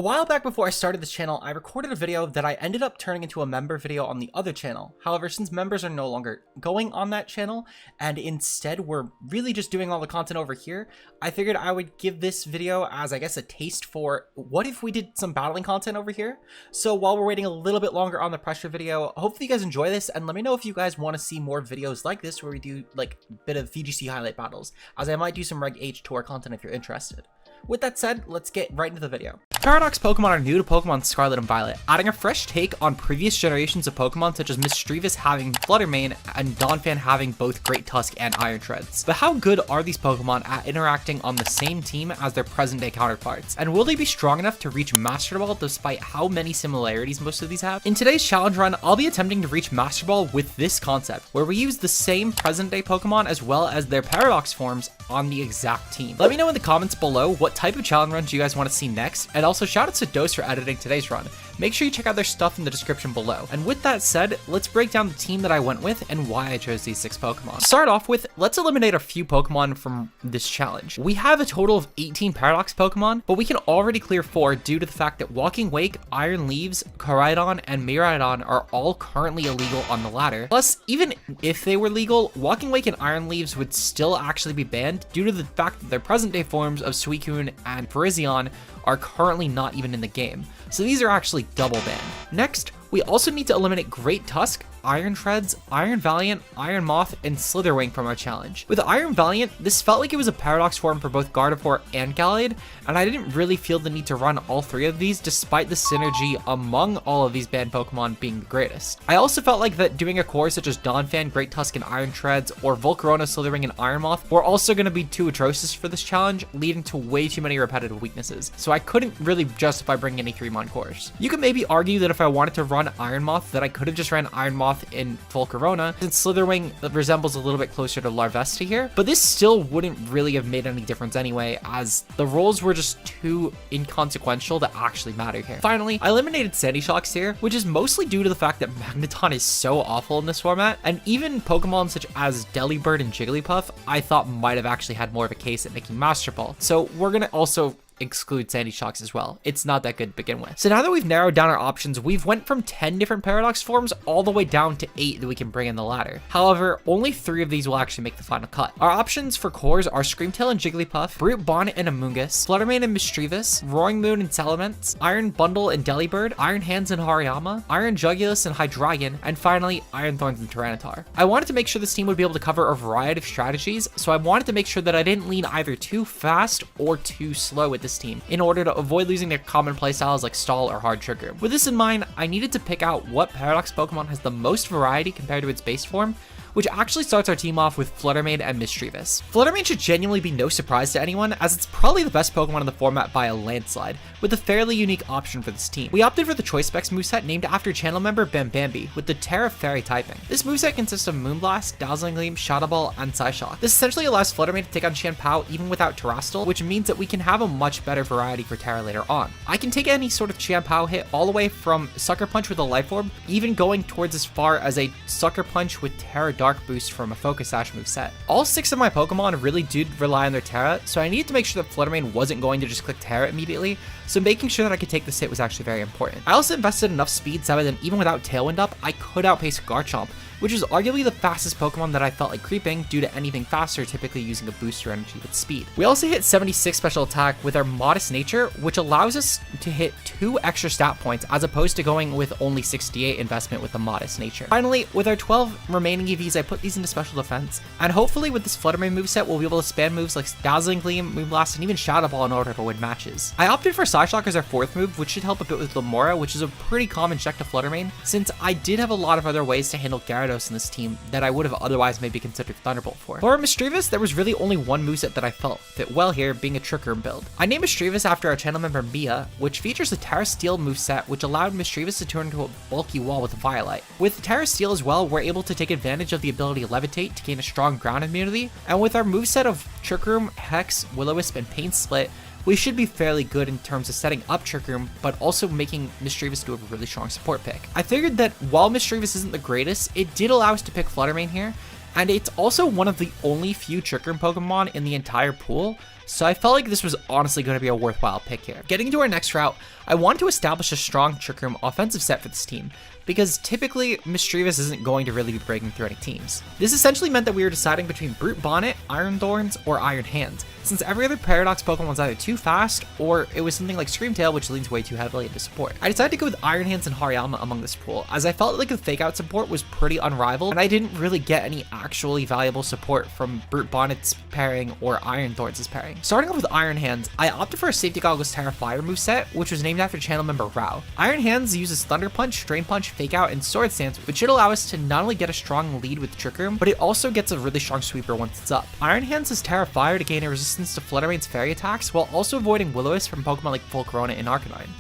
A while back before I started this channel, I recorded a video that I ended up turning into a member video on the other channel. However, since members are no longer going on that channel, and instead we're really just doing all the content over here, I figured I would give this video as, I guess, a taste for what if we did some battling content over here. So while we're waiting a little bit longer on the pressure video, hopefully you guys enjoy this, and let me know if you guys want to see more videos like this where we do like a bit of VGC highlight battles, as I might do some Reg H tour content if you're interested. With that said, let's get right into the video. Paradox Pokemon are new to Pokemon Scarlet and Violet, adding a fresh take on previous generations of Pokemon such as Misdreavus having Fluttermane and Donphan having both Great Tusk and Iron Treads. But how good are these Pokemon at interacting on the same team as their present day counterparts? And will they be strong enough to reach Master Ball despite how many similarities most of these have? In today's challenge run, I'll be attempting to reach Master Ball with this concept, where we use the same present day Pokemon as well as their Paradox forms on the exact team. Let me know in the comments below what type of challenge runs you guys want to see next, and also shout out to Dose for editing today's run. Make sure you check out their stuff in the description below. And with that said, let's break down the team that I went with and why I chose these 6 Pokemon. To start off with, let's eliminate a few Pokemon from this challenge. We have a total of 18 Paradox Pokemon, but we can already clear 4 due to the fact that Walking Wake, Iron Leaves, Koraidon, and Miraidon are all currently illegal on the ladder. Plus, even if they were legal, Walking Wake and Iron Leaves would still actually be banned due to the fact that their present day forms of Suicune and Virizion are currently not even in the game. So these are actually double banned. Next, we also need to eliminate Great Tusk, Iron Treads, Iron Valiant, Iron Moth, and Slitherwing from our challenge. With Iron Valiant, this felt like it was a Paradox form for both Gardevoir and Gallade, and I didn't really feel the need to run all 3 of these despite the synergy among all of these banned Pokemon being the greatest. I also felt like that doing a core such as Donphan, Great Tusk, and Iron Treads, or Volcarona, Slitherwing, and Iron Moth were also going to be too atrocious for this challenge, leading to way too many repetitive weaknesses, so I couldn't really justify bringing any 3-mon cores. You could maybe argue that if I wanted to run Iron Moth, that I could have just ran Iron Moth in Volcarona, since Slitherwing resembles a little bit closer to Larvesta here, but this still wouldn't really have made any difference anyway, as the roles were just too inconsequential to actually matter here. Finally, I eliminated Sandy Shocks here, which is mostly due to the fact that Magneton is so awful in this format, and even Pokemon such as Delibird and Jigglypuff I thought might have actually had more of a case at making Master Ball, so we're gonna also exclude Sandy Shocks as well. It's not that good to begin with. So now that we've narrowed down our options, we've went from 10 different Paradox forms all the way down to 8 that we can bring in the ladder. However, only 3 of these will actually make the final cut. Our options for cores are Screamtail and Jigglypuff, Brute Bonnet and Amoonguss, Fluttermane and Misdreavus, Roaring Moon and Salamence, Iron Bundle and Delibird, Iron Hands and Hariyama, Iron Jugulis and Hydreigon, and finally Iron Thorns and Tyranitar. I wanted to make sure this team would be able to cover a variety of strategies, so I wanted to make sure that I didn't lean either too fast or too slow with this team in order to avoid losing their common playstyles like Stall or Hard Trick Room. With this in mind, I needed to pick out what Paradox Pokemon has the most variety compared to its base form, which actually starts our team off with Fluttermane and Misdreavus. Fluttermane should genuinely be no surprise to anyone, as it's probably the best Pokemon in the format by a landslide, with a fairly unique option for this team. We opted for the Choice Specs moveset named after channel member Bambambi, with the Terra Fairy typing. This moveset consists of Moonblast, Dazzling Gleam, Shadow Ball, and Psyshock. This essentially allows Fluttermane to take on Chien-Pao even without Terastal, which means that we can have a much better variety for Terra later on. I can take any sort of Chien-Pao hit all the way from Sucker Punch with a Life Orb, even going towards as far as a Sucker Punch with Terra Dark boost from a Focus Sash moveset. All 6 of my Pokemon really did rely on their Terra, so I needed to make sure that Fluttermane wasn't going to just click Terra immediately, so making sure that I could take this hit was actually very important. I also invested enough speed so that even without Tailwind up, I could outpace Garchomp, which is arguably the fastest Pokemon that I felt like creeping due to anything faster typically using a booster energy with speed. We also hit 76 special attack with our Modest Nature, which allows us to hit 2 extra stat points as opposed to going with only 68 investment with the Modest Nature. Finally, with our 12 remaining EVs, I put these into special defense, and hopefully with this Fluttermane moveset, we'll be able to spam moves like Dazzling Gleam, Moonblast, and even Shadow Ball in order to win matches. I opted for Psyshock as our 4th move, which should help a bit with Lamora, which is a pretty common check to Fluttermane, since I did have a lot of other ways to handle Gyarados in this team that I would have otherwise maybe considered Thunderbolt for. For Misdreavus, there was really only one moveset that I felt fit well here, being a Trick Room build. I named Misdreavus after our channel member Mia, which features the Terra Steel moveset, which allowed Misdreavus to turn into a bulky wall with Violet. With Terra Steel as well, we're able to take advantage of the ability Levitate to gain a strong ground immunity, and with our moveset of Trick Room, Hex, Will-O-Wisp, and Pain Split, we should be fairly good in terms of setting up Trick Room, but also making Misdreavus do a really strong support pick. I figured that while Misdreavus isn't the greatest, it did allow us to pick Fluttermane here, And it's also one of the only few Trick Room Pokemon in the entire pool, so I felt like this was honestly going to be a worthwhile pick here. Getting to our next route, I wanted to establish a strong Trick Room offensive set for this team, because typically Mischievous isn't going to really be breaking through any teams. This essentially meant that we were deciding between Brute Bonnet, Iron Thorns, or Iron Hands, since every other Paradox Pokemon was either too fast, or it was something like Screamtail, which leans way too heavily into support. I decided to go with Iron Hands and Hariyama among this pool, as I felt like the Fake Out support was pretty unrivaled, and I didn't really get any actually valuable support from Brute Bonnet's pairing or Iron Thorns' pairing. Starting off with Iron Hands, I opted for a Safety Goggles Terra Fire moveset, which was named after channel member Rao. Iron Hands uses Thunder Punch, Drain Punch, Fake Out, and Sword Stance, which should allow us to not only get a strong lead with Trick Room, but it also gets a really strong sweeper once it's up. Iron Hands has Terra Fire to gain a resistance to Flutter Mane's fairy attacks, while also avoiding Will-O-Wisp from Pokemon like Volcarona and Arcanine.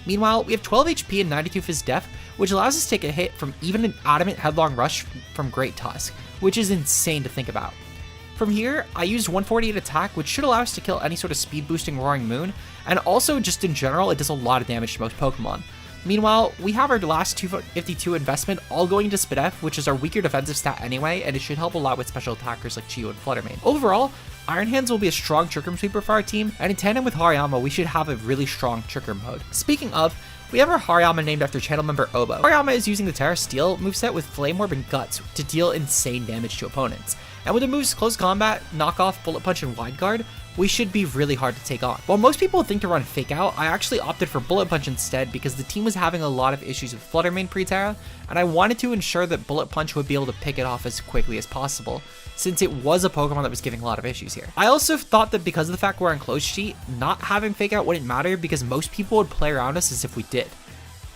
Meanwhile, we have 12 HP and 92 Phys Def, which allows us to take a hit from even an Adamant Headlong Rush from Great Tusk, which is insane to think about. From here, I used 148 attack, which should allow us to kill any sort of speed boosting Roaring Moon, and also just in general, it does a lot of damage to most Pokemon. Meanwhile, we have our last 252 investment all going to Spadef, which is our weaker defensive stat anyway, and it should help a lot with special attackers like Chiyu and Flutter Mane. Overall, Iron Hands will be a strong Trick Room sweeper for our team, and in tandem with Hariyama, we should have a really strong Trick Room mode. Speaking of, we have our Hariyama named after channel member Obo. Hariyama is using the Terra Steel moveset with Flame Orb and Guts to deal insane damage to opponents. And with the moves Close Combat, Knock Off, Bullet Punch, and Wide Guard, we should be really hard to take on. While most people think to run Fake Out, I actually opted for Bullet Punch instead because the team was having a lot of issues with Flutter Mane pre-Terra, and I wanted to ensure that Bullet Punch would be able to pick it off as quickly as possible, since it was a Pokemon that was giving a lot of issues here. I also thought that because of the fact we're on Close Sheet, not having Fake Out wouldn't matter because most people would play around us as if we did.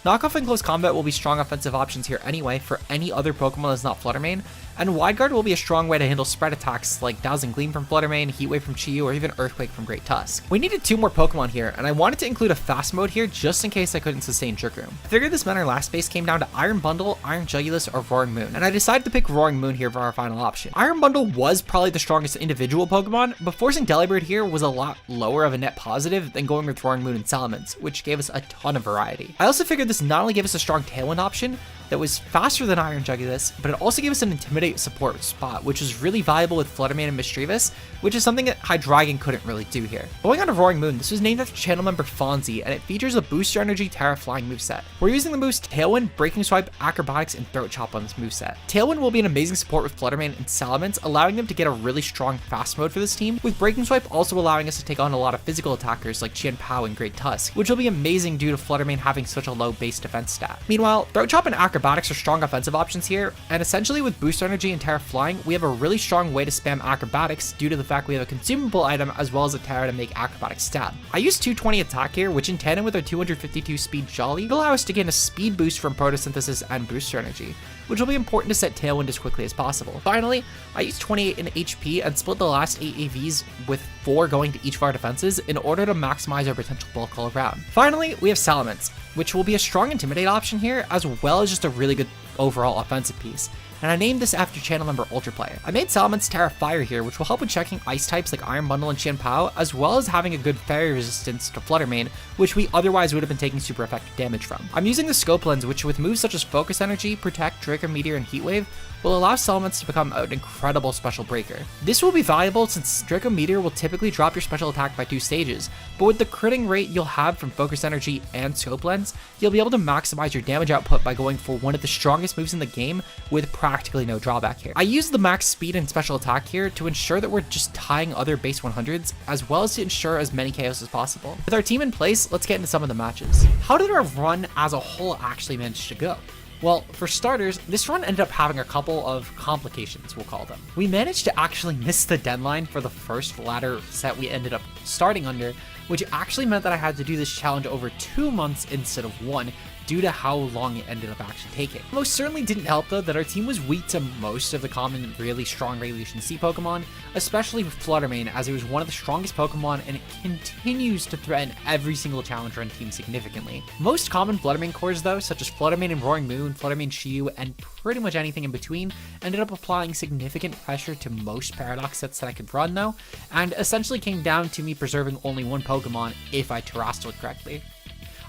Knockoff and Close Combat will be strong offensive options here anyway for any other Pokemon that's not Flutter Mane, and Wide Guard will be a strong way to handle spread attacks like Dazzling Gleam from Flutter Mane, Heat Wave from Chiyu, or even Earthquake from Great Tusk. We needed 2 more Pokemon here, and I wanted to include a fast mode here just in case I couldn't sustain Trick Room. I figured this meant our last base came down to Iron Bundle, Iron Jugulis, or Roaring Moon, and I decided to pick Roaring Moon here for our final option. Iron Bundle was probably the strongest individual Pokemon, but forcing Delibird here was a lot lower of a net positive than going with Roaring Moon and Salamence, which gave us a ton of variety. I also figured this not only gave us a strong Tailwind option that was faster than Iron Jugulis, but it also gave us an Intimidate support spot, which is really valuable with Flutter Mane and Mischievous, which is something that Hydreigon couldn't really do here. Going on to Roaring Moon, this was named after channel member Fonzie, and it features a Booster Energy Terra Flying moveset. We're using the moves Tailwind, Breaking Swipe, Acrobatics, and Throat Chop on this moveset. Tailwind will be an amazing support with Flutter Mane and Salamence, allowing them to get a really strong fast mode for this team, with Breaking Swipe also allowing us to take on a lot of physical attackers like Chien-Pao and Great Tusk, which will be amazing due to Flutter Mane having such a low base defense stat. Meanwhile, Throat Chop and Acrobatics are strong offensive options here, and essentially with Booster Energy and Terra Flying, we have a really strong way to spam Acrobatics due to the fact we have a consumable item as well as a Terra to make Acrobatics stab. I used 220 attack here, which in tandem with our 252 speed Jolly will allow us to gain a speed boost from Photosynthesis and Booster Energy, which will be important to set Tailwind as quickly as possible. Finally, I used 28 in HP and split the last 8 AVs with 4 going to each of our defenses in order to maximize our potential bulk all around. Finally, we have Salamence, which will be a strong Intimidate option here, as well as just a really good overall offensive piece, and I named this after channel member Ultra Player. I made Salamence Terra Fire here, which will help with checking ice types like Iron Bundle and Chien-Pao, as well as having a good fairy resistance to Flutter Mane, which we otherwise would have been taking super effective damage from. I'm using the Scope Lens, which with moves such as Focus Energy, Protect, Draco Meteor, and Heat Wave, will allow Salamence to become an incredible special breaker. This will be valuable since Draco Meteor will typically drop your special attack by 2 stages, but with the critting rate you'll have from Focus Energy and Scope Lens, you'll be able to maximize your damage output by going for one of the strongest moves in the game with practically no drawback here. I used the max speed and special attack here to ensure that we're just tying other base 100s, as well as to ensure as many KOs as possible. With our team in place, let's get into some of the matches. How did our run as a whole actually manage to go? Well, for starters, this run ended up having a couple of complications, we'll call them. We managed to actually miss the deadline for the first ladder set we ended up starting under, which actually meant that I had to do this challenge over 2 months instead of 1, due to how long it ended up actually taking. Most certainly didn't help though that our team was weak to most of the common really strong Regulation C Pokemon, especially with Flutter Mane, as it was one of the strongest Pokemon and it continues to threaten every single challenger on team significantly. Most common Flutter Mane cores though, such as Flutter Mane and Roaring Moon, Flutter Mane Chiyu, and pretty much anything in between, ended up applying significant pressure to most Paradox sets that I could run though, and essentially came down to me preserving only 1 Pokemon if I terrestrialed correctly.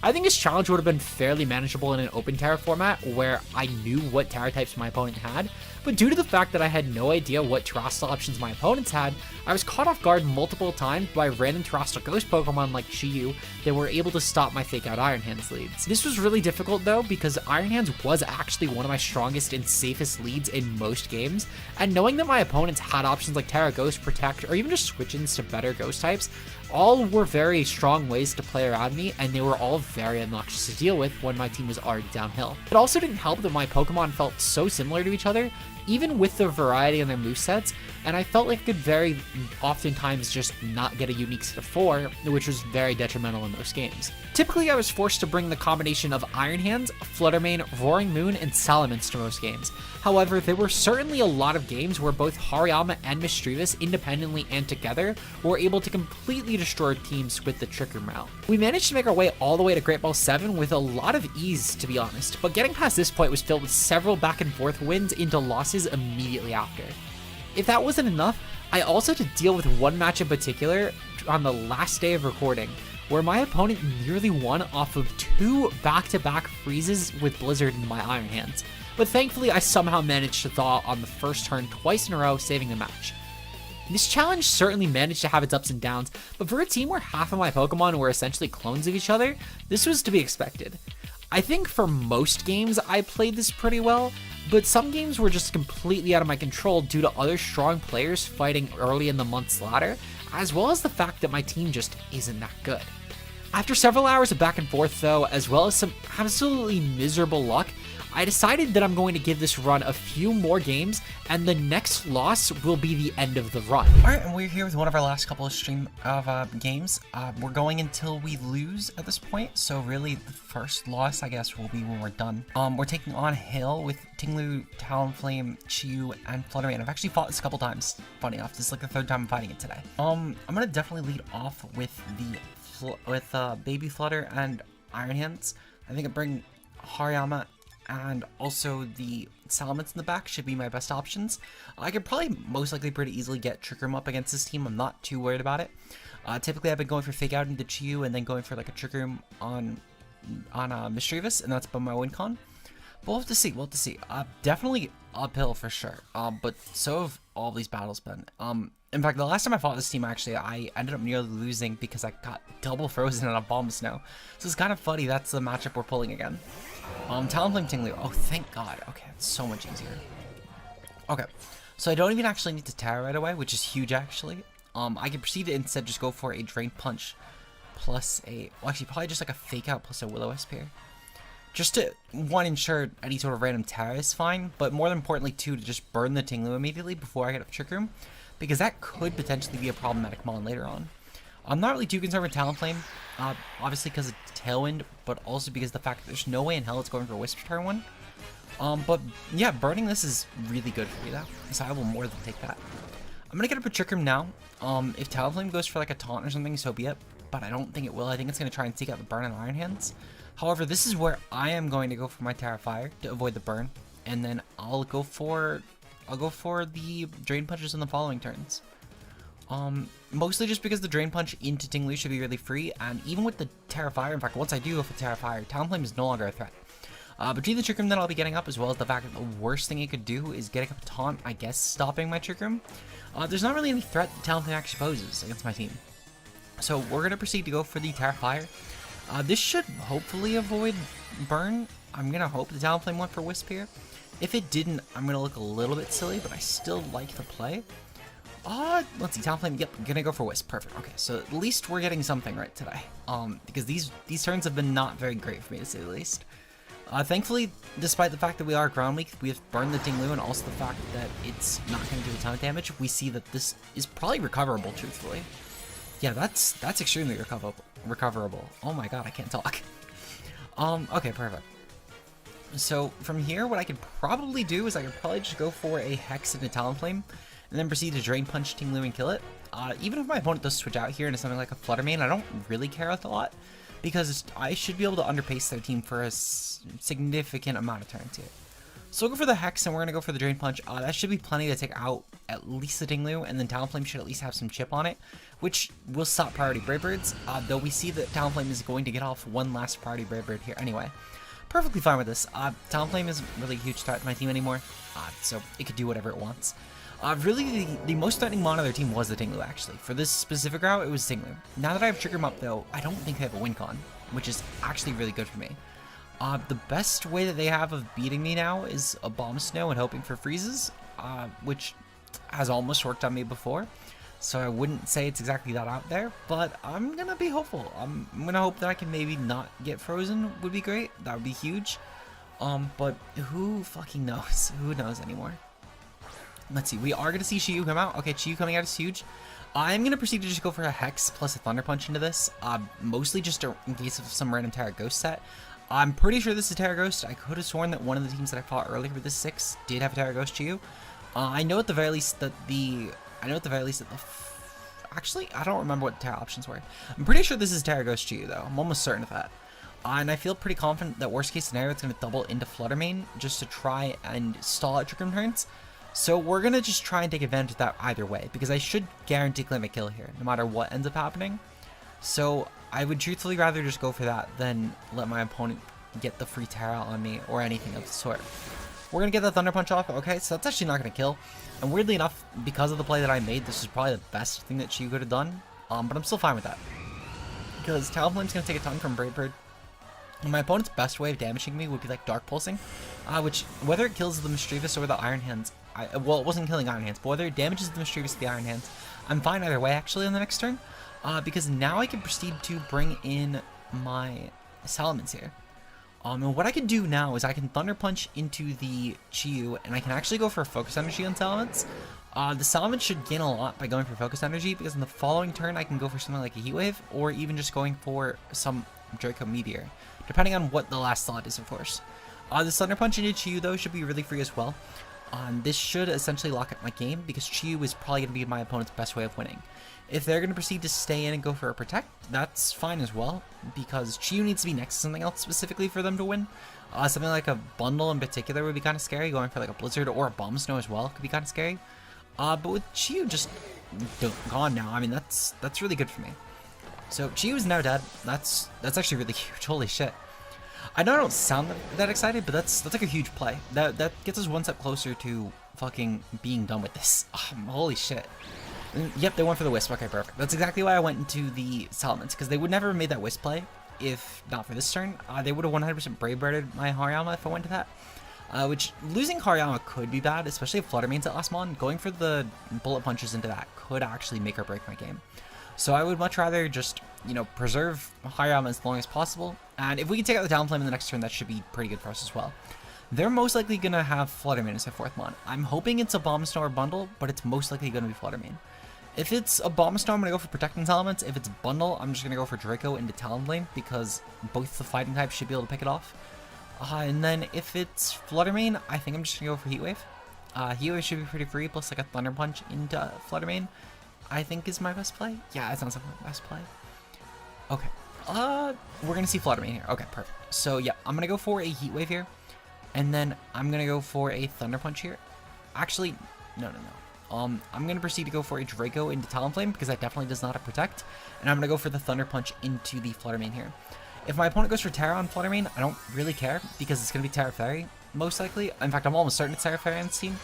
I think this challenge would have been fairly manageable in an open Terra format where I knew what Terra types my opponent had, but due to the fact that I had no idea what terrestrial options my opponents had, I was caught off guard multiple times by random terrestrial ghost Pokemon like Chi-Yu that were able to stop my fake out Iron Hands leads. This was really difficult though, because Iron Hands was actually one of my strongest and safest leads in most games, and knowing that my opponents had options like Terra Ghost, Protect, or even just switch-ins to better ghost types, all were very strong ways to play around me, and they were all very obnoxious to deal with when my team was already downhill. It also didn't help that my Pokemon felt so similar to each other, even with the variety in their movesets, and I felt like I could very oftentimes just not get a unique set of 4, which was very detrimental in most games. Typically, I was forced to bring the combination of Iron Hands, Flutter Mane, Roaring Moon, and Salamence to most games. However, there were certainly a lot of games where both Hariyama and Mischievous, independently and together, were able to completely destroy teams with the Trick Room route. We managed to make our way all the way to Great Ball 7 with a lot of ease, to be honest, but getting past this point was filled with several back and forth wins into losses immediately after. If that wasn't enough, I also had to deal with one match in particular on the last day of recording, where my opponent nearly won off of 2 back-to-back freezes with Blizzard in my Iron Hands, but thankfully I somehow managed to thaw on the first turn twice in a row, saving the match. This challenge certainly managed to have its ups and downs, but for a team where half of my Pokemon were essentially clones of each other, this was to be expected. I think for most games I played this pretty well, but some games were just completely out of my control due to other strong players fighting early in the month's ladder, as well as the fact that my team just isn't that good. After several hours of back and forth though, as well as some absolutely miserable luck, I decided that I'm going to give this run a few more games, and the next loss will be the end of the run. Alright, and we're here with one of our last couple of stream of games. We're going until we lose at this point, so really the first loss, I guess, will be when we're done. We're taking on Hail with Tinglu, Talonflame, Chi-Yu, and Flutter Mane. I've actually fought this a couple times, funny enough. This is like the 3rd time I'm fighting it today. I'm gonna definitely lead off with Baby Flutter and Iron Hands. I think I bring Hariyama and also the Salamence in the back should be my best options. I could probably most likely pretty easily get Trick Room up against this team. I'm not too worried about it. Typically I've been going for Fake Out into Chi-Yu and then going for like a Trick Room on Mischievous, and that's been my win con. But we'll have to see, definitely uphill for sure, but so have all these battles been. In fact, the last time I fought this team, actually, I ended up nearly losing because I got double frozen on a Bomb Snow. So it's kind of funny, that's the matchup we're pulling again. Talonflame Tinglu. Oh, thank God. Okay, it's so much easier. Okay, so I don't even actually need to Terra right away, which is huge, actually. I can proceed to instead just go for a Drain Punch plus a... Well, actually, probably just like a Fake Out plus a Will-O-Wisp here. Just to, one, ensure any sort of random Terra is fine, but more importantly, two, to just burn the Tinglu immediately before I get a Trick Room, because that could potentially be a problematic mon later on. I'm not really too concerned with Talonflame, obviously because of Tailwind, but also because of the fact that there's no way in hell it's going for Wisp turn 1. But yeah, burning this is really good for me though, so I will more than take that. I'm gonna get up a Trick Room now. If Talonflame goes for like a taunt or something, so be it, but I don't think it will. I think it's gonna try and seek out the burn and Iron Hands. However, this is where I am going to go for my Terra Fire to avoid the burn, and then I'll go for the Drain Punches in the following turns. Mostly just because the Drain Punch into Tinglu should be really free, and even with the Terra Fire, in fact, once I do go for Terra Fire, Talonflame is no longer a threat. Between the Trick Room that I'll be getting up, as well as the fact that the worst thing it could do is getting up a taunt, I guess, stopping my Trick Room, there's not really any threat that Talonflame actually poses against my team. So we're going to proceed to go for the Terra Fire. This should hopefully avoid burn. I'm going to hope the Talonflame went for Wisp here. If it didn't, I'm going to look a little bit silly, but I still like the play. Let's see, Talonflame, yep, gonna go for Wisp, perfect. Okay, so at least we're getting something right today. Because these turns have been not very great for me, to say the least. Thankfully, despite the fact that we are ground weak, we have burned the Tinglu, and also the fact that it's not gonna do a ton of damage, we see that this is probably recoverable, truthfully. Yeah, that's extremely recoverable. Oh my god, I can't talk. Okay, perfect. So from here, what I could probably do is I could probably just go for a Hex into Talonflame, and then proceed to Drain Punch Tinglu and kill it. Even if my opponent does switch out here into something like a Flutter Mane, I don't really care a lot, because I should be able to underpace their team for a significant amount of turns here. So we'll go for the Hex, and we're going to go for the Drain Punch. That should be plenty to take out at least the Tinglu, and then Talonflame should at least have some chip on it, which will stop priority Brave Birds, though we see that Talonflame is going to get off one last priority Brave Bird here anyway. perfectly fine with this. Talonflame isn't really a huge threat to my team anymore, so it could do whatever it wants. Really, the most threatening mon on their team was the Tinglu, actually. For this specific route, it was Tinglu. Now that I have Trigger Him Up, though, I don't think they have a win con, which is actually really good for me. The best way that they have of beating me now is a Bomb Snow and hoping for freezes, which has almost worked on me before. So I wouldn't say it's exactly that out there, but I'm gonna be hopeful. I'm gonna hope that I can maybe not get frozen would be great. That would be huge. But who fucking knows? Who knows anymore? Let's see. We are gonna see Chiyu come out. Okay, Chiyu coming out is huge. I'm gonna proceed to just go for a Hex plus a Thunder Punch into this. Mostly just in case of some random Terra Ghost set. I'm pretty sure this is Terra Ghost. I could have sworn that one of the teams that I fought earlier with this 6 did have a Terra Ghost Chiyu. I know at the very least that actually, I don't remember what the Terra options were. I'm pretty sure this is Terra Ghost Chiyu, though. I'm almost certain of that. And I feel pretty confident that worst case scenario, it's going to double into Flutter Mane just to try and stall out Trick Room turns. So we're going to just try and take advantage of that either way, because I should guarantee claim a kill here, no matter what ends up happening. So I would truthfully rather just go for that than let my opponent get the free Terra on me or anything of the sort. We're going to get the Thunder Punch off. Okay, so that's actually not going to kill. And weirdly enough, because of the play that I made, this is probably the best thing that Chiyu could have done. But I'm still fine with that, because Talonflame's going to take a ton from Brave Bird. And my opponent's best way of damaging me would be like Dark Pulsing, which, whether it kills the Mischievous or the Iron Hands, well, it wasn't killing Iron Hands, but whether it damages the Mischievous or the Iron Hands, I'm fine either way, actually, on the next turn, because now I can proceed to bring in my Salamence here. And what I can do now is I can Thunder Punch into the Chiyu, and I can actually go for a Focus Energy on Salamence. The Salamence should gain a lot by going for Focus Energy, because in the following turn I can go for something like a Heat Wave, or even just going for some Draco Meteor, depending on what the last thought is, of course. The Thunder Punch into Chiyu, though, should be really free as well. This should essentially lock up my game, because Chiyu is probably going to be my opponent's best way of winning. If they're going to proceed to stay in and go for a Protect, that's fine as well, because Chiyu needs to be next to something else specifically for them to win. Something like a Bundle in particular would be kind of scary. Going for like a Blizzard or a Bomb Snow as well could be kind of scary. But with Chiyu just gone now, I mean, that's really good for me. So Chiyu is now dead. That's actually really huge. Holy shit. I know I don't sound that excited, but that's like a huge play. That gets us one step closer to fucking being done with this. Holy shit. Yep, they went for the Wisp. Okay, perfect. That's exactly why I went into the Salamence, because they would never have made that Wisp play if not for this turn. They would have 100% Brave Birded my Hariyama if I went to that. Which, losing Hariyama could be bad, especially if Flutter Mane's at last mon. Going for the Bullet Punches into that could actually make or break my game. So I would much rather just, you know, preserve Hariyama as long as possible. And if we can take out the Talonflame in the next turn, that should be pretty good for us as well. They're most likely going to have Flutter Mane as their 4th mon. I'm hoping it's a Bomb Snow or Bundle, but it's most likely going to be Flutter Mane. If it's a Bomb Snow, I'm going to go for Protecting Salamence. If it's Bundle, I'm just going to go for Draco into Talonflame, because both the fighting types should be able to pick it off. And then if it's Flutter Mane, I think I'm just going to go for Heat Wave. Heat Wave should be pretty free, plus like a Thunder Punch into Flutter Mane, I think is my best play. Yeah, that sounds like my best play. Okay. We're going to see Flutter Mane here. Okay, perfect. So yeah, I'm going to go for a Heat Wave here. And then I'm going to go for a Thunder Punch here. Actually, no. I'm going to proceed to go for a Draco into Talonflame, because that definitely does not have Protect. And I'm going to go for the Thunder Punch into the Flutter Mane here. If my opponent goes for Terra on Flutter Mane, I don't really care, because it's going to be Terra Fairy, most likely. In fact, I'm almost certain it's Terra Fairy on this team.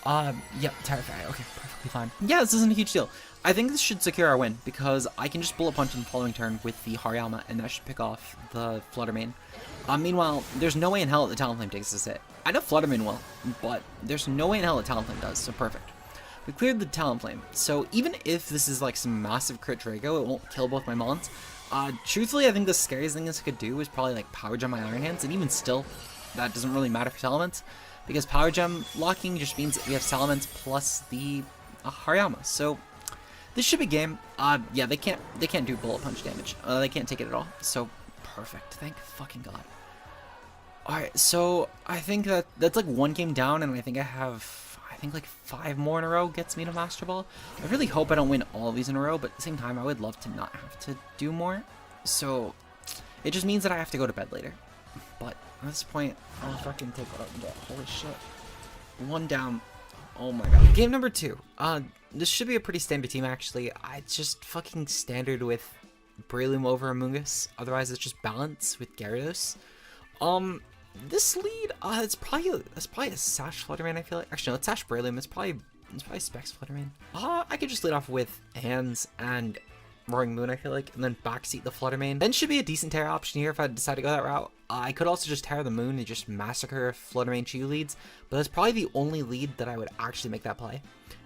Yep, Terra Fairy. Okay, perfectly fine. Yeah, this isn't a huge deal. I think this should secure our win, because I can just Bullet Punch in the following turn with the Hariyama, and that should pick off the Flutter Mane. Meanwhile, there's no way in hell that the Talonflame takes this hit. I know Flutter Mane will, but there's no way in hell that Talonflame does, so perfect. We cleared the Talonflame, so even if this is like some massive crit Draco, it won't kill both my mons. Truthfully, I think the scariest thing this could do is probably like Power Gem my Iron Hands, and even still, that doesn't really matter for Salamence, because Power Gem locking just means that we have Salamence plus the Hariyama. So this should be game. Yeah, they can't do Bullet Punch damage. They can't take it at all. So perfect. Thank fucking God. All right, so I think that's like one game down, and I think like 5 more in a row gets me to Master Ball. I really hope I don't win all of these in a row, but at the same time, I would love to not have to do more. So it just means that I have to go to bed later. But at this point, I'll fucking take what I can get. Holy shit. 1 down. Oh my God. Game number 2. This should be a pretty standard team, actually. It's just fucking standard with Breloom over Amoonguss. Otherwise, it's just balance with Gyarados. This lead, it's probably a Sash Flutterman, I feel like. Actually, no, it's Sash Beryllium. It's probably Specs Flutterman. I could just lead off with Hands and Roaring Moon, I feel like, and then backseat the Fluttermane. Then should be a decent Terra option here if I decide to go that route. I could also just Terra the Moon and just massacre Fluttermane Chiyu leads, but that's probably the only lead that I would actually make that play,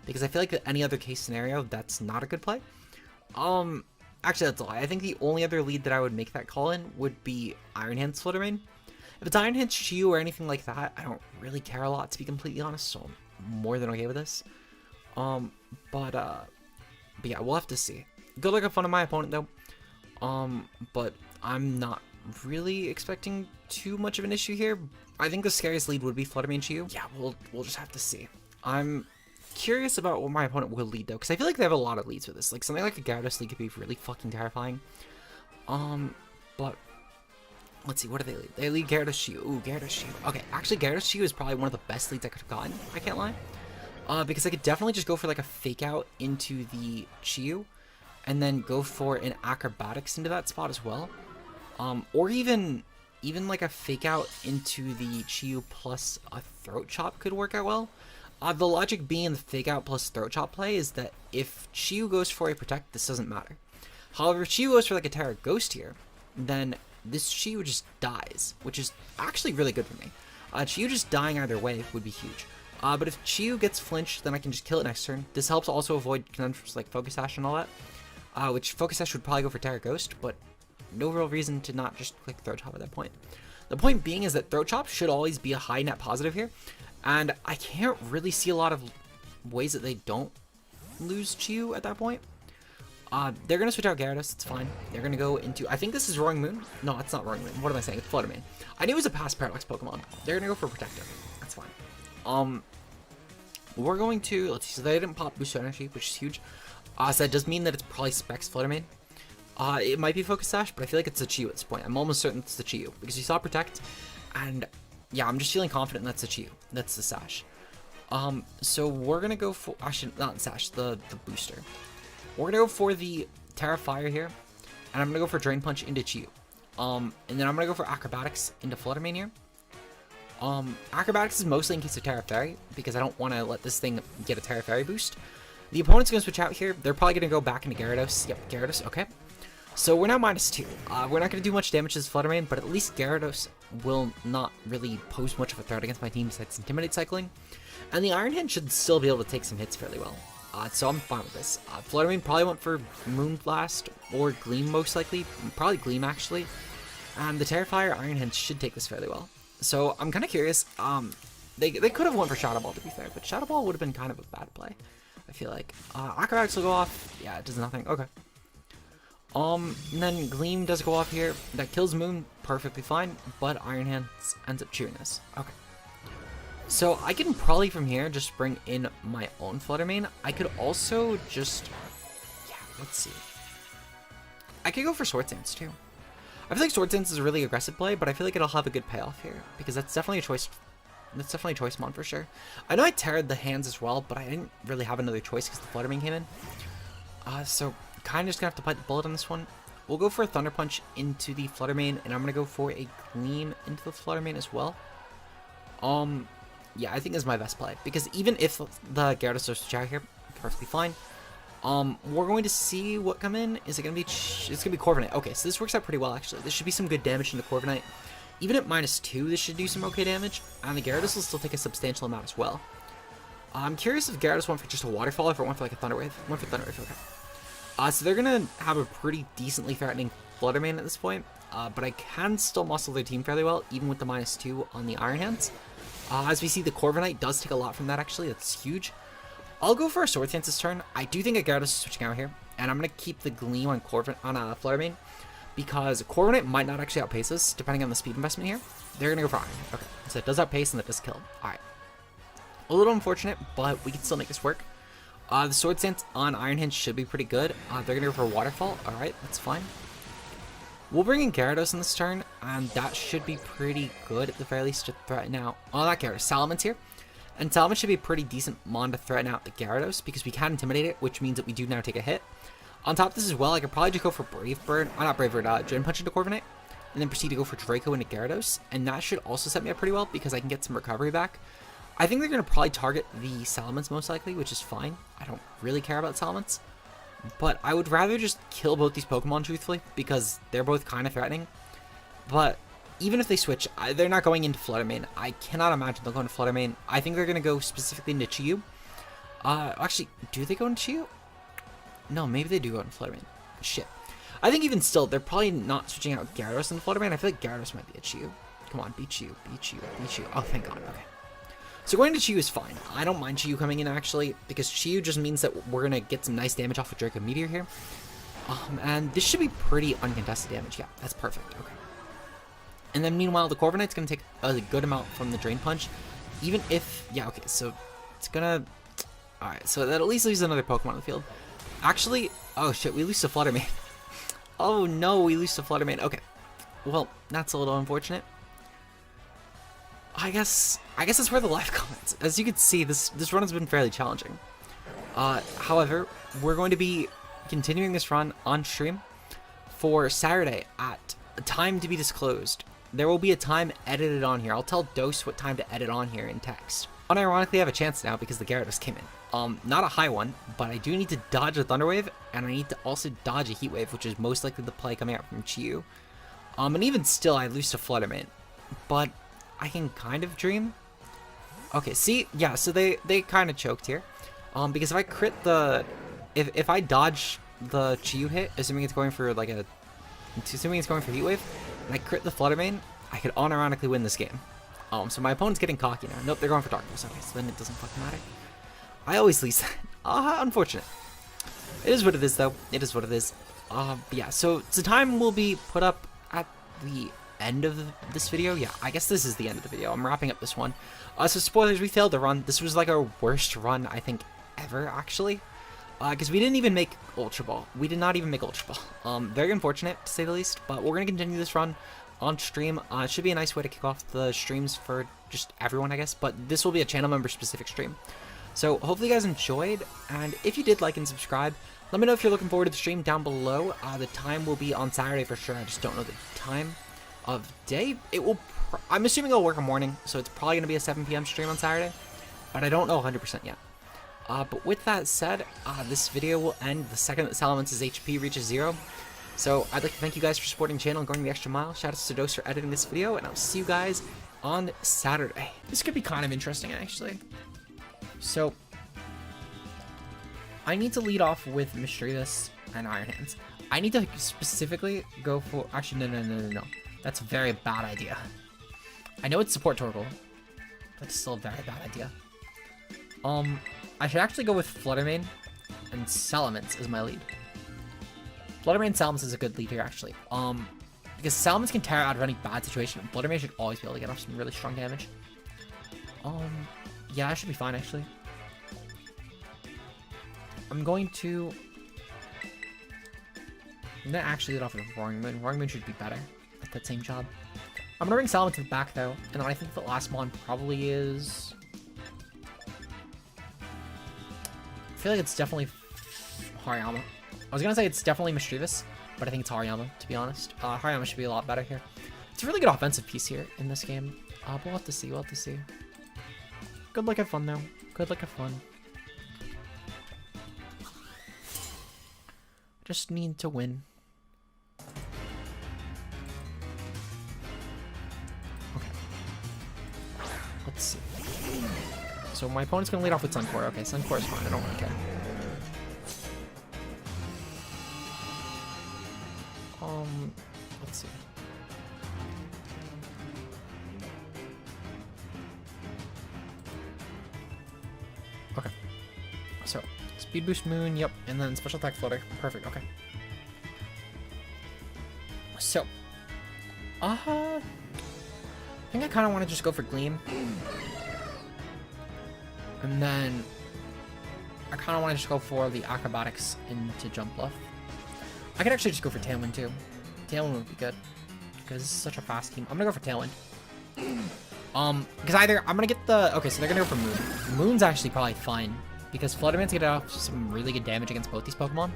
because I feel like in any other case scenario, that's not a good play. Actually, that's a lie. I think the only other lead that I would make that call in would be Iron Hands Fluttermane. If it's Iron Hands Chiyu or anything like that, I don't really care a lot, to be completely honest, so I'm more than okay with this. But yeah, we'll have to see. Good luck, have fun of my opponent, though. But I'm not really expecting too much of an issue here. I think the scariest lead would be Fluttermane Chiyu. Yeah, we'll just have to see. I'm curious about what my opponent will lead, though, because I feel like they have a lot of leads with this. Like, something like a Gyarados lead could be really fucking terrifying. But let's see, what do they lead? They lead Gyarados Chiyu. Ooh, Gyarados Chiyu. Okay, actually, Gyarados Chiyu is probably one of the best leads I could have gotten, I can't lie. Because I could definitely just go for, like, a Fake Out into the Chiyu, and then go for an Acrobatics into that spot as well. Or even like a Fake Out into the Chiyu plus a Throat Chop could work out well. The logic being the Fake Out plus Throat Chop play is that if Chiyu goes for a Protect, this doesn't matter. However, if Chiyu goes for like a Terra Ghost here, then this Chiyu just dies, which is actually really good for me. Chiyu just dying either way would be huge. But if Chiyu gets flinched, then I can just kill it next turn. This helps also avoid conundrums like Focus Sash and all that. Which Focus Sash would probably go for Terra Ghost, but no real reason to not just click Throat Chop at that point. The point being is that Throat Chop should always be a high net positive here, and I can't really see a lot of ways that they don't lose Chiyu at that point. They're going to switch out Gyarados, it's fine. They're going to go into, I think this is Roaring Moon. No, it's not Roaring Moon. What am I saying? It's Fluttermane. I knew it was a past Paradox Pokemon. They're going to go for Protective. That's fine. We're going to, let's see, so they didn't pop Booster Energy, which is huge. So that does mean that it's probably Specs Fluttermane. It might be Focus Sash, but I feel like it's a Chiyu at this point. I'm almost certain it's the Chiyu, because you saw Protect, and yeah, I'm just feeling confident that's the Chiyu. That's the Sash. So we're gonna go for, actually, not Sash, the booster. We're gonna go for the Terra Fire here, and I'm gonna go for Drain Punch into Chiyu. And then I'm gonna go for Acrobatics into Fluttermane here. Acrobatics is mostly in case of Terra Fairy, because I don't want to let this thing get a Terra Fairy boost. The opponent's going to switch out here. They're probably going to go back into Gyarados. Yep, Gyarados. Okay. So we're now -2. We're not going to do much damage to this Fluttermane, but at least Gyarados will not really pose much of a threat against my team besides Intimidate cycling. And the Iron Hand should still be able to take some hits fairly well. So I'm fine with this. Fluttermane probably went for Moonblast or Gleam most likely. Probably Gleam actually. And the Terrifier Iron Hand should take this fairly well. So I'm kind of curious. They could have went for Shadow Ball to be fair, but Shadow Ball would have been kind of a bad play. I feel like Acrobatics will go off. Yeah, it does nothing. Okay. And then Gleam does go off here. That kills Moon perfectly fine, but Iron Hands ends up cheering this. Okay. So I can probably from here just bring in my own Fluttermane. I could also just, yeah, let's see. I could go for Swords Dance too. I feel like Swords Dance is a really aggressive play, but I feel like it'll have a good payoff here because that's definitely a choice. That's definitely a choice mon for sure. I know I Terra'd the hands as well, but I didn't really have another choice because the Fluttermane came in. So kind of just gonna have to bite the bullet on this one. We'll go for a Thunder Punch into the Fluttermane, and I'm gonna go for a Gleam into the Fluttermane as well. Yeah, I think this is my best play because even if the Gyarados does switch out here, perfectly fine. We're going to see what come in. Is it gonna be? It's gonna be Corviknight. Okay, so this works out pretty well actually. This should be some good damage into Corviknight. Even at -2, this should do some okay damage, and the Gyarados will still take a substantial amount as well. I'm curious if Gyarados went for just a Waterfall or if it went for like a Thunder Wave. Went for Thunder Wave. Okay. So they're gonna have a pretty decently threatening Fluttermane at this point, but I can still muscle their team fairly well, even with the -2 on the Iron Hands. As we see, the Corviknight does take a lot from that, actually. That's huge. I'll go for a Swords Dance this turn. I do think a Gyarados is switching out here, and I'm going to keep the Gleam on Fluttermane, because Corviknight might not actually outpace us, depending on the speed investment here. They're going to go for Iron. Okay, so it does outpace, and that does kill. Alright. A little unfortunate, but we can still make this work. The Swords Dance on Iron Hand should be pretty good. They're going to go for Waterfall. Alright, that's fine. We'll bring in Gyarados in this turn, and that should be pretty good at the very least to threaten out. Oh, not Gyarados, Salaman's here. And Salaman should be a pretty decent mon to threaten out the Gyarados, because we can intimidate it, which means that we do now take a hit. On top of this as well, I could probably just go for Brave Bird. Not Brave Bird, Drain Punch into Corviknight. and then proceed to go for Draco into Gyarados, and that should also set me up pretty well because I can get some recovery back. I think they're going to probably target the Salamence most likely, which is fine. I don't really care about Salamence, but I would rather just kill both these Pokemon truthfully because they're both kind of threatening. But even if they switch, they're not going into Flutter Mane. I cannot imagine they'll go into Flutter Mane. I think they're going to go specifically into Chi-Yu. Actually, do they go into Chi-Yu? No, maybe they do go into Flutter Mane. Shit. I think even still, they're probably not switching out Gyarados into Flutter Mane. I feel like Gyarados might be a Chi-Yu. Come on, be Chi-Yu, be Chi-Yu, be Chi-Yu. Oh, thank God. Okay. So going to Chi-Yu is fine. I don't mind Chi-Yu coming in, actually, because Chi-Yu just means that we're going to get some nice damage off of Draco Meteor here. And this should be pretty uncontested damage. Yeah, that's perfect. Okay. And then meanwhile, the Corviknight's going to take a good amount from the Drain Punch. Even if... Yeah, okay, so it's going to... Alright, so that at least leaves another Pokemon on the field. Actually... Oh, shit, we lose to Flutter Mane. Oh, no, we lose to Flutter Mane. Okay. Well, that's a little unfortunate. I guess that's where the life comments. As you can see, this run has been fairly challenging. However, we're going to be continuing this run on stream for Saturday at a time to be disclosed. There will be a time edited on here. I'll tell Dose what time to edit on here in text. Unironically, I have a chance now because the Gyarados came in. Not a high one, but I do need to dodge a Thunder Wave, and I need to also dodge a Heat Wave, which is most likely the play coming out from Chi-Yu. And even still, I lose to Flutter Mane. But I can kind of dream. Okay, see? Yeah, so they kind of choked here. Because if I crit the... If I dodge the Chi-Yu hit, assuming it's going for like a... Assuming it's going for Heat Wave, and I crit the Flutter Mane, I could unironically win this game. So my opponent's getting cocky now. Nope, they're going for Darkness. Okay, so then it doesn't fucking matter. I always lose that. Unfortunate. It is what it is, though. It is what it is. Yeah, so the time will be put up at the end of this video. Yeah, I guess this is the end of the video. I'm wrapping up this one. So spoilers, we failed the run. This was like our worst run, I think, ever, actually. Because we didn't even make Ultra Ball. We did not even make Ultra Ball. Very unfortunate, to say the least. But we're going to continue this run on stream. It should be a nice way to kick off the streams for just everyone, I guess. But this will be a channel member specific stream. So hopefully you guys enjoyed. And if you did, like and subscribe. Let me know if you're looking forward to the stream down below. The time will be on Saturday for sure. I just don't know the time of day. It will... I'm assuming it'll work in the morning. So it's probably going to be a 7 p.m. stream on Saturday. But I don't know 100% yet. But with that said, this video will end the second that Salamance's HP reaches 0. So I'd like to thank you guys for supporting the channel and going the extra mile. Shout out to Dose for editing this video, and I'll see you guys on Saturday. This could be kind of interesting, actually. So I need to lead off with Mischievous and Iron Hands. I need to specifically go for... Actually, no. That's a very bad idea. I know it's support Torkoal. That's still a very bad idea. I should actually go with Flutter Mane and Salamence as my lead. Flutter Mane and Salamence is a good lead here, actually. Because Salamence can tear out of any bad situation, and Flutter Mane should always be able to get off some really strong damage. Yeah, I should be fine, actually. I'm gonna actually lead off with Roaring Moon. Roaring Moon should be better at that same job. I'm gonna bring Salamence to the back, though, and then I think the last mon probably is... I feel like it's definitely Hariyama. I was gonna say it's definitely Mischievous, but I think it's Hariyama, to be honest. Hariyama should be a lot better here. It's a really good offensive piece here in this game. But we'll have to see, Good luck, have fun, though. Good luck, have fun. Just need to win. Okay. Let's see. So my opponent's gonna lead off with Suncore. Okay, Suncore is fine. I don't really care. Let's see. Okay. So Speed Boost Moon. Yep, and then Special Attack Flutter. Perfect. Okay. So, I think I kind of want to just go for Gleam. And then I kind of want to just go for the Acrobatics into Jump Bluff. I could actually just go for Tailwind too. Tailwind would be good because it's such a fast team. I'm gonna go for Tailwind. Because either I'm gonna get the... Okay, so they're gonna go for Moon. Moon's actually probably fine because Flutter Mane's gonna get off some really good damage against both these Pokemon.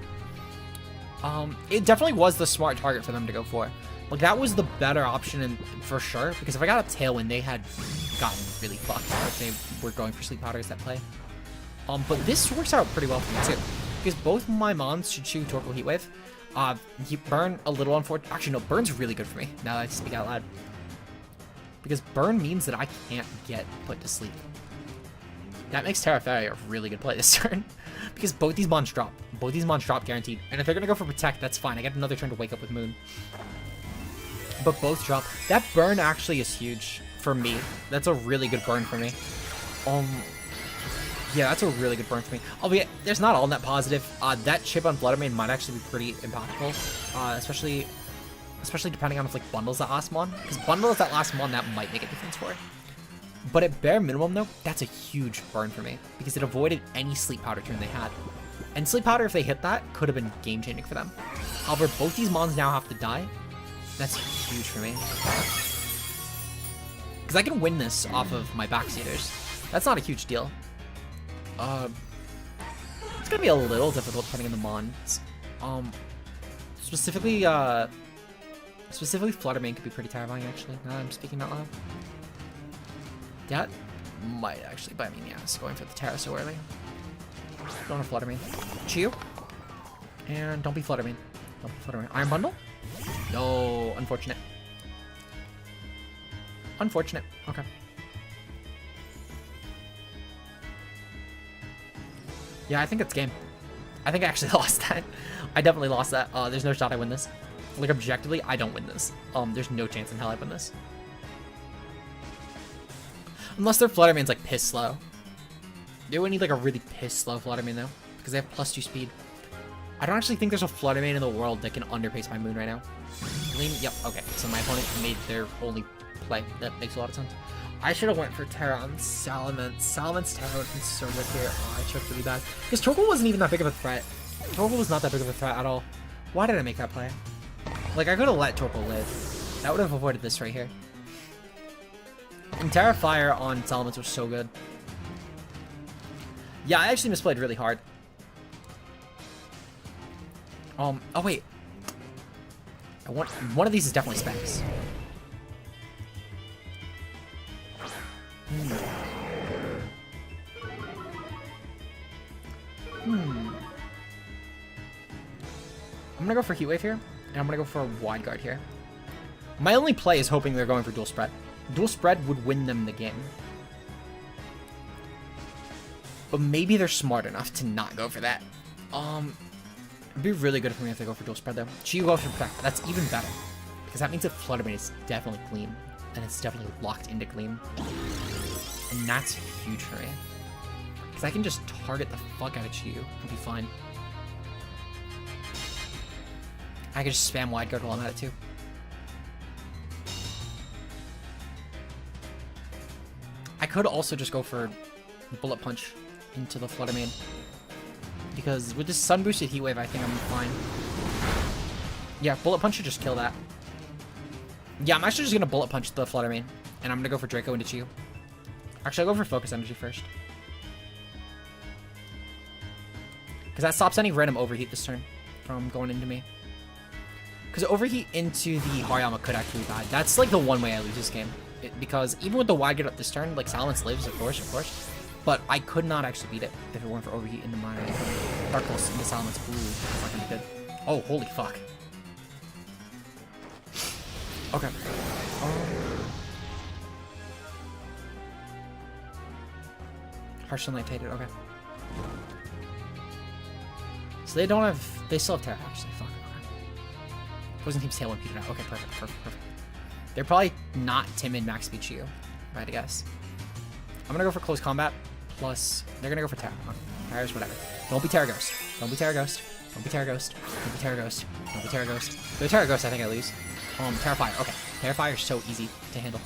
It definitely was the smart target for them to go for Like, that was the better option for sure, because if I got a Tailwind, they had gotten really fucked if they were going for Sleep Powders that play. But this works out pretty well for me too, because both my mons should shoot Torkoal Heatwave. Burn a little unfortunate. Actually, no, Burn's really good for me, now that I speak out loud. Because Burn means that I can't get put to sleep. That makes Terra Fairy a really good play this turn. Because both these mons drop. Both these mons drop guaranteed. And if they're going to go for Protect, that's fine. I get another turn to wake up with Moon. But both drop. That Burn actually is huge for me. That's a really good burn for me. Yeah, that's a really good burn for me. Albeit, there's not all net positive. That chip on Fluttermane might actually be pretty impactful. Especially depending on if, like, bundles that last mon. Because bundles that last mon, that might make a difference for it. But at bare minimum, though, that's a huge burn for me. Because it avoided any Sleep Powder turn they had. And Sleep Powder, if they hit that, could have been game-changing for them. However, both these mons now have to die. That's huge for me. Because I can win this off of my Backseaters. That's not a huge deal. It's gonna be a little difficult depending on the mons. Specifically Fluttermane could be pretty terrifying, actually, now that I'm speaking out loud. That might actually bite me in the ass going for the Terra so early. Don't have Fluttermane. Chew. And don't be Fluttermane. Don't be Fluttermane. Iron Bundle? No, unfortunate. Unfortunate. Okay. Yeah, I think it's game. I think I actually lost that. I definitely lost that. There's no shot I win this. Like, objectively, I don't win this. There's no chance in hell I win this. Unless their Fluttermane's, like, piss slow. They would need, like, a really piss slow Fluttermane, though. Because they have +2 speed. I don't actually think there's a Fluttermane in the world that can underpace my Moon right now. Gleam? Yep, okay. So my opponent made their only play. That makes a lot of sense. I should have went for Terra on Salamence. Salamente's Terra would have been so good here. Oh, I choked really bad. Because Torkoal wasn't even that big of a threat. Torkoal was not that big of a threat at all. Why did I make that play? Like, I could have let Torkoal live. That would have avoided this right here. And Terra Fire on Salamence was so good. Yeah, I actually misplayed really hard. Oh wait. One of these is definitely specs. I'm gonna go for Heatwave here, and I'm gonna go for a Wide Guard here. My only play is hoping they're going for Dual Spread. Dual Spread would win them the game. But maybe they're smart enough to not go for that. It'd be really good for me if they go for Dual Spread, though. Chi goes for Protect. That's even better. Because that means that Fluttermane is definitely Gleam. And it's definitely locked into Gleam. And that's huge for me. Because I can just target the fuck out of Chi and be fine. I can just spam Wide Guard while I'm at it, too. I could also just go for Bullet Punch into the Fluttermane. Because with this Sun Boosted Heat Wave, I think I'm fine. Yeah, Bullet Punch should just kill that. Yeah, I'm actually just gonna Bullet Punch the Fluttermane. And I'm gonna go for Draco into Chi. Actually, I'll go for Focus Energy first. Because that stops any random Overheat this turn from going into me. Because Overheat into the Hariyama could actually be bad. That's like the one way I lose this game. Because even with the Wide Guard up this turn, like Silence lives, of course. But I could not actually beat it if it weren't for Overheat into my Dark Pulse into Silence. Ooh, that's not gonna be good. Oh, holy fuck. Okay. Harsh Sunlight Tated, okay. So they don't have, they still have Terra, actually, fuck, okay. Opposing team's Tailwind petered out, okay, perfect. They're probably not Timid Max Speed Chiyu, if I had to guess. I'm gonna go for Close Combat, plus, they're gonna go for Terra, Terra's whatever. Don't be Terra Ghost, don't be Terra Ghost, don't be Terra Ghost, don't be Terra Ghost, don't be Terra Ghost. If they're Terra Ghost, I think I lose. Terra Fire, okay. Terra Fire is so easy to handle.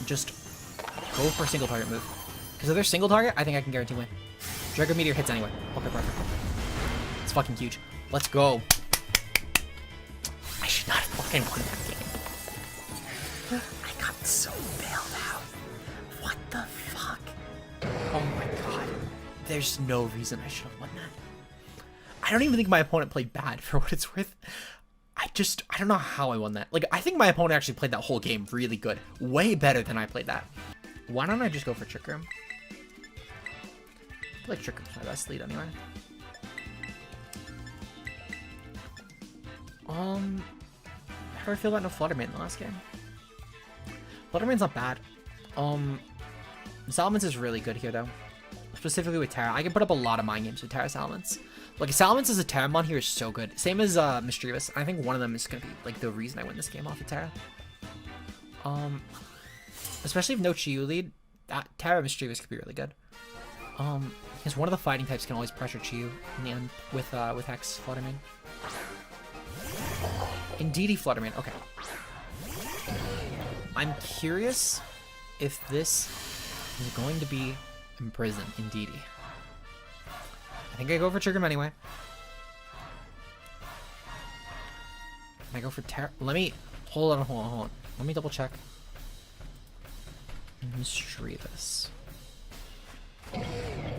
Just go for a single target move. Because if they're single target, I think I can guarantee win. Draco Meteor hits anyway. Okay, perfect. It's fucking huge. Let's go. I should not have fucking won that game. I got so bailed out. What the fuck? Oh my god. There's no reason I should have won that. I don't even think my opponent played bad, for what it's worth. I I don't know how I won that. Like, I think my opponent actually played that whole game really good. Way better than I played that. Why don't I just go for Trick Room? I feel like Trick Room's my best lead anyway. How do I feel about no Fluttermane in the last game? Fluttermane's not bad. Salamence is really good here though. Specifically with Terra. I can put up a lot of mind games with Terra Salamence. Like, Salamence as a Terramon here is so good. Same as Mischievous. I think one of them is gonna be like the reason I win this game off of Terra. Especially if no Chiyu lead, that Terra Mischievous could be really good. Because one of the fighting types can always pressure Chiyu in the end with Hex Fluttermane. Indeedy Fluttermane, okay. I'm curious if this is going to be Imprison Indeedy. I think I go for Trick Room anyway. I go for Terra. Let me hold on. Let me double check. Mischievous.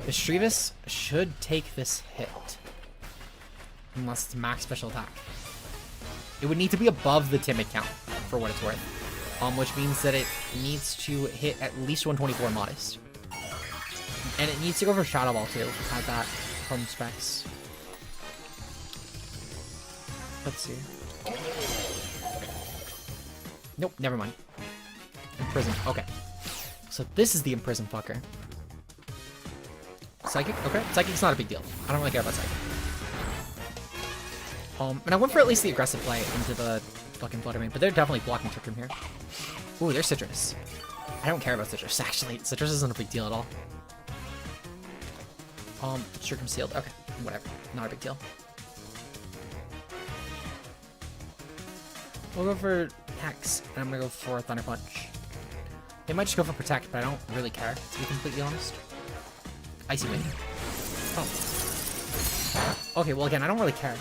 Mischievous should take this hit. Unless it's max special attack. It would need to be above the timid count, for what it's worth. Which means that it needs to hit at least 124 modest. And it needs to go for Shadow Ball too. Had that from specs. Let's see. Nope, never mind. Imprison. Okay. So this is the Imprison fucker. Psychic? Okay. Psychic's not a big deal. I don't really care about Psychic. And I went for at least the aggressive play into the fucking Fluttermane, but they're definitely blocking Trick Room here. Ooh, there's Citrus. I don't care about Citrus, actually. Citrus isn't a big deal at all. Trick Room sealed. Okay, whatever. Not a big deal. We'll go for Hex, and I'm gonna go for Thunder Punch. They might just go for Protect, but I don't really care, to be completely honest. Icy Wind. Oh. Okay, well again, I don't really care.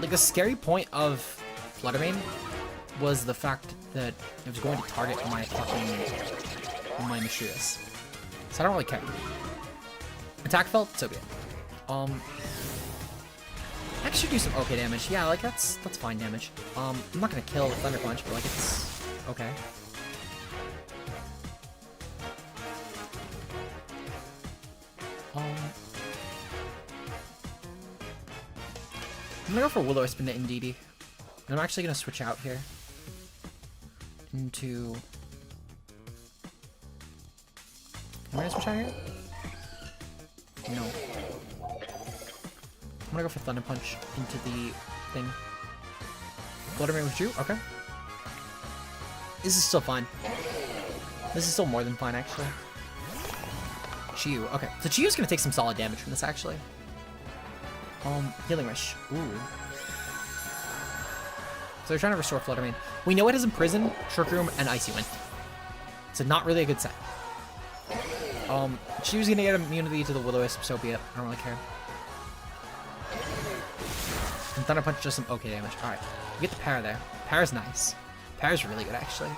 Like, the scary point of Fluttermane was the fact that it was going to target my Mischievous. So I don't really care. Attack felt, so be it. Hex should do some okay damage. Yeah, like that's fine damage. I'm not gonna kill with Thunder Punch, but like it's okay. I'm gonna go for Will-O-Wisp into Indeedee. And I'm actually gonna switch out here into. Am I gonna switch out here? No. I'm gonna go for Thunder Punch into the thing. Fluttermane with Drew? Okay. This is still fine. This is still more than fine, actually. Chiyu. Okay. So Chiyu's gonna take some solid damage from this, actually. Healing Wish. Ooh. So they're trying to restore Fluttermane. We know it has Imprison, Trick Room, and Icy Wind. So not really a good set. Chiyu's gonna get immunity to the Will-O-Wisp, so be it. I don't really care. And Thunder Punch does some okay damage. Alright. We get the Para there. Para's nice. Para's really good, actually.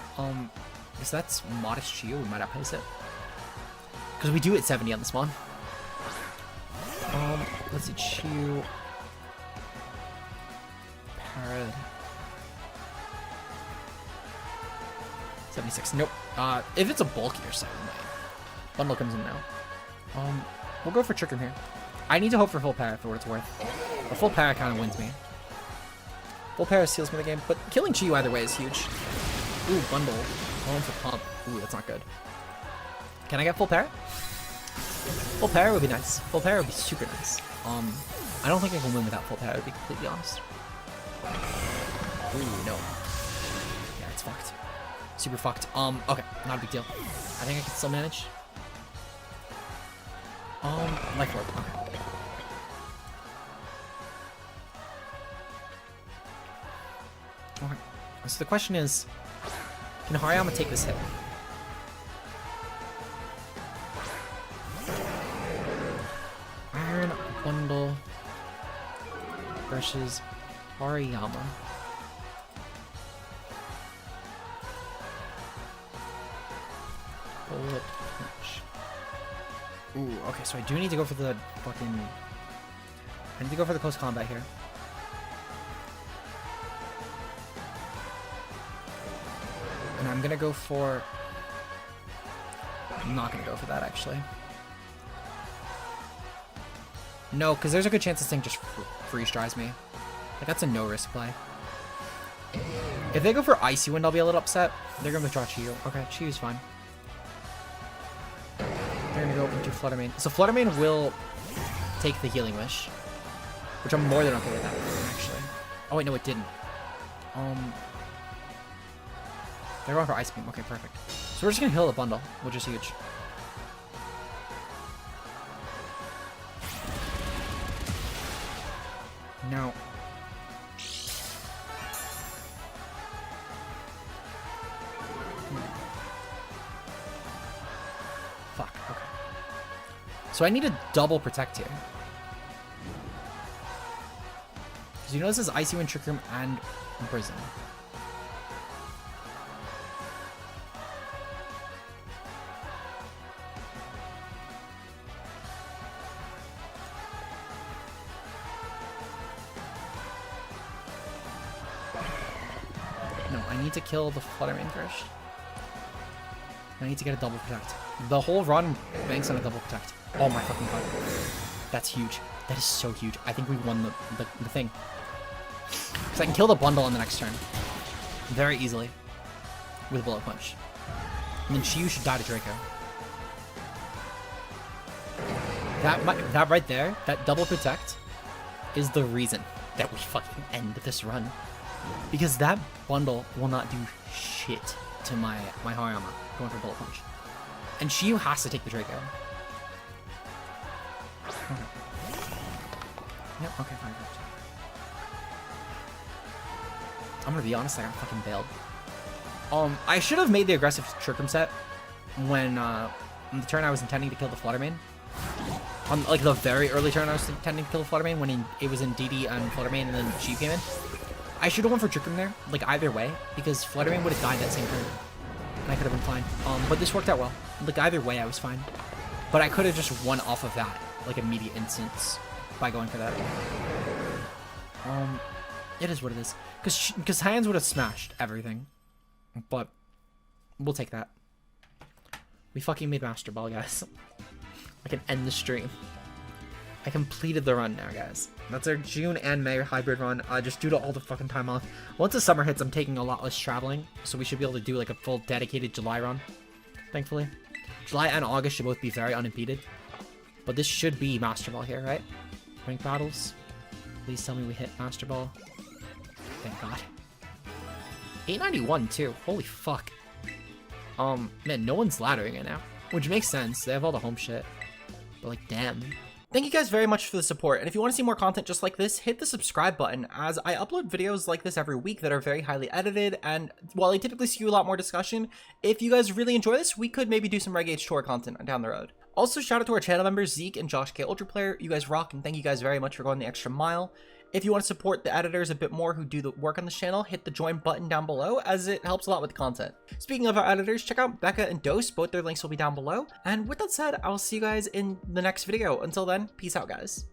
Because that's modest Chiyu, we might outpace it. Because we do hit 70 on this one. Let's see, Chiyu. Para. 76. Nope. If it's a bulkier set, we might. Bundle comes in now. We'll go for Trick Room here. I need to hope for full Para for what it's worth. A full Para kind of wins me. Full Para seals me the game, but killing Chiyu either way is huge. Ooh, Bundle. Going for Pump. Ooh, that's not good. Can I get full Para? Full Para would be nice. Full Para would be super nice. I don't think I can win without full Para, to be completely honest. Ooh, no. Yeah, it's fucked. Super fucked. Okay, not a big deal. I think I can still manage. Life Orb. Okay. Okay. So the question is, can Hariyama take this hit? Iron Bundle versus Hariyama. Bullet Punch. Ooh, okay, so I do need to go for the fucking... I need to go for the close combat here. And I'm gonna go for... I'm not gonna go for that, actually. No, because there's a good chance this thing just freeze dries me. Like, that's a no-risk play. If they go for Icy Wind, I'll be a little upset. They're gonna withdraw Chiyu. Okay, Chiyu's fine. They're gonna go into Flutter Mane. So Flutter Mane will take the Healing Wish, which I'm more than okay with that, actually. Oh wait, no, it didn't. They're going for Ice Beam. Okay, perfect. So we're just gonna heal the bundle, which is huge. No. Fuck, okay. So I need a double protect here. Because you know this is Icy Wind, Trick Room, and Prison. No, I need to kill the Flutter Mane first. I need to get a double protect. The whole run banks on a double protect. Oh my fucking god. That's huge. That is so huge. I think we won the thing. Because I can kill the bundle on the next turn. Very easily. With Blow Punch. And then Chiyu should die to Draco. That right there, that double protect, is the reason that we fucking end this run. Because that bundle will not do shit to my Hariyama going for Bullet Punch. And Chiyu has to take the Draco. Okay. Yep, okay, fine. I'm gonna be honest, I got fucking bailed. I should have made the aggressive Trick Room set when, on the turn I was intending to kill the Flutter Mane. On, like, the very early turn I was intending to kill the Flutter Mane when it was in DD and Flutter Mane and then Chiyu came in. I should have went for Trick Room there, like, either way, because Flutter Mane would have died that same turn. And I could have been fine. But this worked out well. Like, either way, I was fine. But I could have just won off of that, like, immediate instance by going for that. It is what it is. Because Hyans would have smashed everything. But we'll take that. We fucking made Master Ball, guys. I can end the stream. I completed the run now, guys. That's our June and May hybrid run, just due to all the fucking time off. Once the summer hits, I'm taking a lot less traveling, so we should be able to do like a full dedicated July run, thankfully. July and August should both be very unimpeded. But this should be Master Ball here, right? Rank battles. Please tell me we hit Master Ball. Thank God. 891 too. Holy fuck. Man, no one's laddering it now. Which makes sense. They have all the home shit. But like, damn. Thank you guys very much for the support, and if you want to see more content just like this, hit the subscribe button, as I upload videos like this every week that are very highly edited, and while they typically skew a lot more discussion, if you guys really enjoy this, we could maybe do some Reg H Tour content down the road. Also, shout out to our channel members, Zeke and Josh K. Ultraplayer. You guys rock, and thank you guys very much for going the extra mile. If you want to support the editors a bit more who do the work on this channel, hit the join button down below, as it helps a lot with the content. Speaking of our editors, check out Becca and Dose, both their links will be down below. And with that said, I will see you guys in the next video. Until then, peace out, guys.